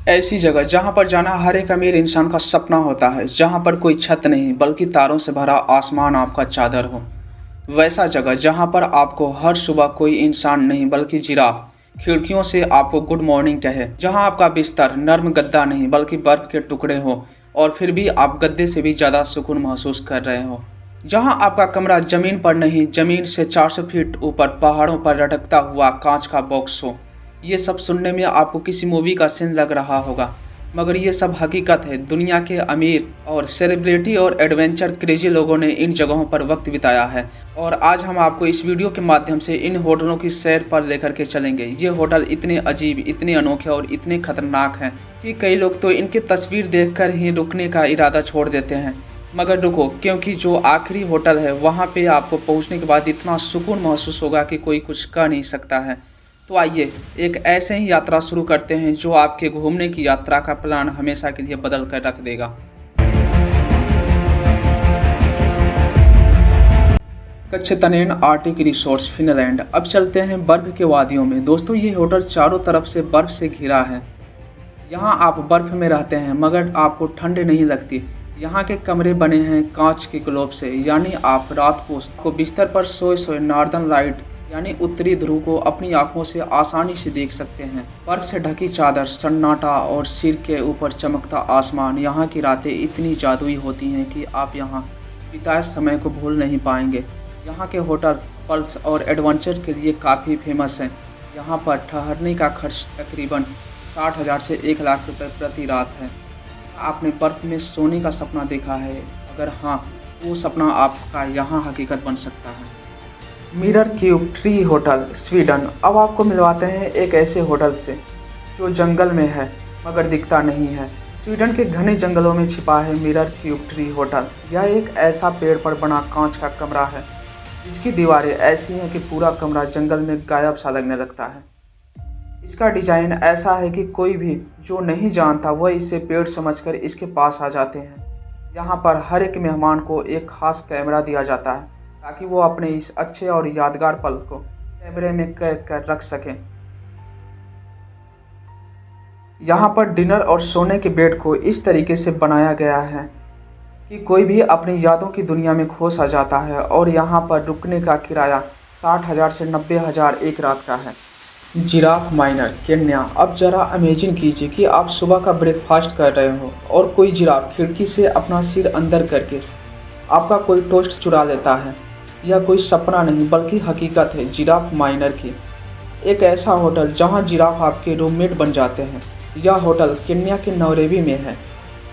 ऐसी जगह जहाँ पर जाना हर एक अमीर इंसान का सपना होता है, जहाँ पर कोई छत नहीं बल्कि तारों से भरा आसमान आपका चादर हो। वैसा जगह जहाँ पर आपको हर सुबह कोई इंसान नहीं बल्कि जिराफ खिड़कियों से आपको गुड मॉर्निंग कहे। जहाँ आपका बिस्तर नर्म गद्दा नहीं बल्कि बर्फ के टुकड़े हो और फिर भी आप गद्दे से भी ज़्यादा सुकून महसूस कर रहे हो। जहाँ आपका कमरा ज़मीन पर नहीं, ज़मीन से 400 फीट ऊपर पहाड़ों पर लटकता हुआ कांच का बॉक्स हो। ये सब सुनने में आपको किसी मूवी का सीन लग रहा होगा, मगर ये सब हकीकत है। दुनिया के अमीर और सेलिब्रिटी और एडवेंचर क्रेजी लोगों ने इन जगहों पर वक्त बिताया है और आज हम आपको इस वीडियो के माध्यम से इन होटलों की सैर पर लेकर के चलेंगे। ये होटल इतने अजीब, इतने अनोखे और इतने खतरनाक हैं कि कई लोग तो इनकी तस्वीर देखकर ही रुकने का इरादा छोड़ देते हैं। मगर रुको, क्योंकि जो आखिरी होटल है वहाँ पे आपको पहुँचने के बाद इतना सुकून महसूस होगा कि कोई कुछ कह नहीं सकता है। तो आइए एक ऐसे ही यात्रा शुरू करते हैं जो आपके घूमने की यात्रा का प्लान हमेशा के लिए बदल कर रख देगा। कच्छतनेन आर्टिक रिसोर्ट्स फिनलैंड। अब चलते हैं बर्फ के वादियों में। दोस्तों, ये होटल चारों तरफ से बर्फ से घिरा है। यहाँ आप बर्फ में रहते हैं मगर आपको ठंड नहीं लगती। यहाँ के कमरे बने हैं कांच के ग्लोब से, यानी आप रात को बिस्तर पर सोए सोए नॉर्दर्न लाइट यानी उत्तरी ध्रुव को अपनी आंखों से आसानी से देख सकते हैं। बर्फ से ढकी चादर, सन्नाटा और सिर के ऊपर चमकता आसमान। यहाँ की रातें इतनी जादुई होती हैं कि आप यहाँ बिताए समय को भूल नहीं पाएंगे। यहाँ के होटल पल्स और एडवेंचर के लिए काफ़ी फेमस हैं। यहाँ पर ठहरने का खर्च तकरीबन 60,000 से 1 लाख रुपए प्रति रात है। आपने बर्फ में सोने का सपना देखा है? अगर हाँ, वो सपना आपका यहाँ हकीकत बन सकता है। Mirror cube tree hotel Sweden. अब आपको मिलवाते हैं एक ऐसे होटल से जो जंगल में है मगर दिखता नहीं है। स्वीडन के घने जंगलों में छिपा है मिरर क्यूब ट्री होटल। यह एक ऐसा पेड़ पर बना कांच का कमरा है जिसकी दीवारें ऐसी हैं कि पूरा कमरा जंगल में गायब सा लगने लगता है। इसका डिजाइन ऐसा है कि कोई भी जो नहीं जानता वह इसे पेड़ समझकर इसके पास आ जाते हैं। यहाँ पर हर एक मेहमान को एक खास कैमरा दिया जाता है ताकि वो अपने इस अच्छे और यादगार पल को कैमरे में कैद कर रख सकें। यहाँ पर डिनर और सोने के बेड को इस तरीके से बनाया गया है कि कोई भी अपनी यादों की दुनिया में खो सा जाता है। और यहाँ पर रुकने का किराया 60,000 से 90,000 एक रात का है। Giraffe minor Kenya. अब ज़रा इमेजिन कीजिए कि आप सुबह का ब्रेकफास्ट कर रहे हो और कोई जिराफ खिड़की से अपना सिर अंदर करके आपका कोई टोस्ट चुरा लेता है। यह कोई सपना नहीं बल्कि हकीकत है जिराफ माइनर की। एक ऐसा होटल जहां जिराफ आपके रूममेट बन जाते हैं। यह होटल केन्या के नौरेबी में है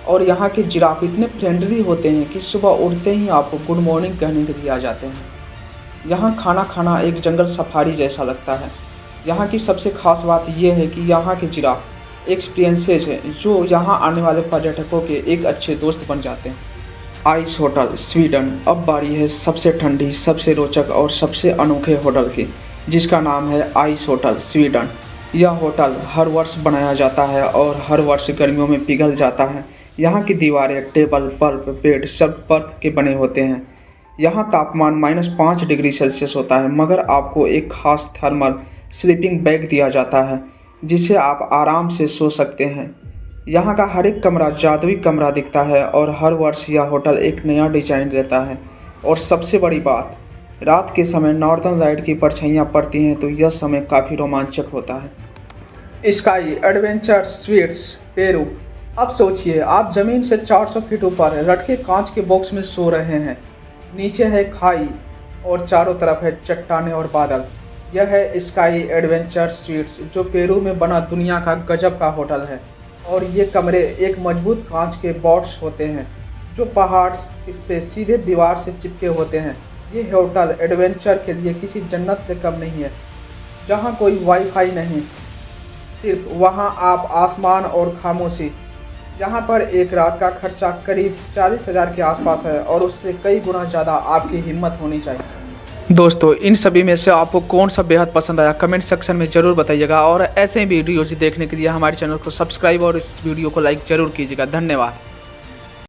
और यहाँ के जिराफ इतने फ्रेंडली होते हैं कि सुबह उठते ही आपको गुड मॉर्निंग कहने के लिए आ जाते हैं। यहाँ खाना खाना एक जंगल सफारी जैसा लगता है। यहाँ की सबसे खास बात यह है कि यहाँ के जिराफ एक्सपीरियंसेस हैं जो यहाँ आने वाले पर्यटकों के एक अच्छे दोस्त बन जाते हैं। Ice hotel Sweden. अब बारी है सबसे ठंडी, सबसे रोचक और सबसे अनोखे होटल की, जिसका नाम है आइस होटल स्वीडन। यह होटल हर वर्ष बनाया जाता है और हर वर्ष गर्मियों में पिघल जाता है। यहाँ की दीवारें, टेबल, बल्ब, बेड सब बर्फ के बने होते हैं। यहाँ तापमान -5 डिग्री सेल्सियस होता है मगर आपको एक खास थर्मल स्लीपिंग बैग दिया जाता है जिससे आप आराम से सो सकते हैं। यहाँ का हर एक कमरा जादुई कमरा दिखता है और हर वर्ष यह होटल एक नया डिजाइन देता है। और सबसे बड़ी बात, रात के समय नॉर्दर्न लाइट की परछाइयाँ पड़ती हैं तो यह समय काफ़ी रोमांचक होता है। Sky adventure sweets Peru. अब सोचिए, आप ज़मीन से 400 फीट ऊपर लटके कांच के बॉक्स में सो रहे हैं। नीचे है खाई और चारों तरफ है चट्टानें और बादल। यह है स्काई एडवेंचर स्वीट्स जो पेरू में बना दुनिया का गजब का होटल है। और ये कमरे एक मजबूत कांच के बॉक्स होते हैं जो पहाड़ से सीधे दीवार से चिपके होते हैं। ये होटल एडवेंचर के लिए किसी जन्नत से कम नहीं है। जहाँ कोई वाईफाई नहीं, सिर्फ वहाँ आप आसमान और खामोशी। यहाँ पर एक रात का खर्चा करीब 40,000 के आसपास है और उससे कई गुना ज़्यादा आपकी हिम्मत होनी चाहिए। दोस्तों, इन सभी में से आपको कौन सा बेहद पसंद आया कमेंट सेक्शन में ज़रूर बताइएगा और ऐसे ही वीडियोज़ देखने के लिए हमारे चैनल को सब्सक्राइब और इस वीडियो को लाइक ज़रूर कीजिएगा। धन्यवाद।